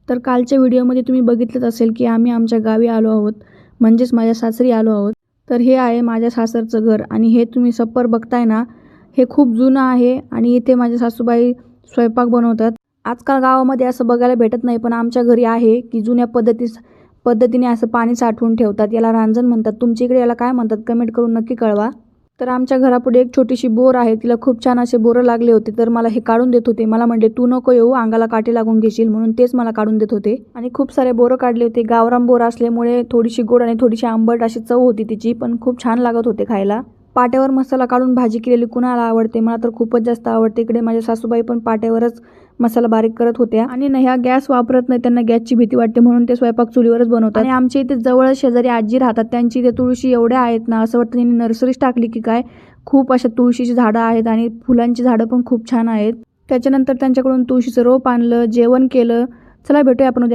तर कालच्या व्हिडिओमध्ये तुम्ही बघितलंच असेल की आम्ही आमच्या गावी आलो आहोत, म्हणजेच माझ्या सासरी आलो आहोत. तर हे आहे माझ्या सासरचं घर आणि हे तुम्ही छप्पर बघताय ना, हे खूप जुनं आहे आणि इथे माझ्या सासूबाई स्वयंपाक बनवतात. आजकाल गावामध्ये असं बघायला भेटत नाही, पण आमच्या घरी आहे की जुन्या पद्धतीने असं पाणी साठवून ठेवतात. याला रांजण म्हणतात. तुमच्या इकडे याला काय म्हणतात कमेंट करून नक्की कळवा. तर आमच्या घरापुढे एक छोटीशी बोर आहे. तिला खूप छान असे बोरं लागले होते, तर मला हे काढून देत होते. मला म्हणले तू नको येऊ, अंगाला काटे लागून घेशील, म्हणून तेच मला काढून देत होते. आणि खूप सारे बोरं काढले होते. गावरान बोरं असल्यामुळे थोडीशी गोड आणि थोडीशी आंबट अशी चव होती तिची, पण खूप छान लागत होते खायला. पाट्यावर मसाला काढून भाजी केलेली कुणाला आवडते? मला तर खूपच जास्त आवडते. इकडे माझ्या सासूबाई पण पाट्यावरच मसाला बारीक करत होत्या आणि ह्या गॅस वापरत नाही, त्यांना गॅसची भीती वाटते म्हणून ते स्वयंपाक चुलीवरच बनवतात. आणि आमच्या इथे जवळ शेजारी आजी राहतात, त्यांची इथे तुळशी एवढ्या आहेत ना, असं वाटतं त्यांनी नर्सरीच टाकली की काय. खूप अशा तुळशीची झाडं आहेत आणि फुलांची झाडं पण खूप छान आहेत. त्याच्यानंतर त्यांच्याकडून तुळशीचं रोप आणलं, जेवण केलं. चला भेटूया आपण उद्या.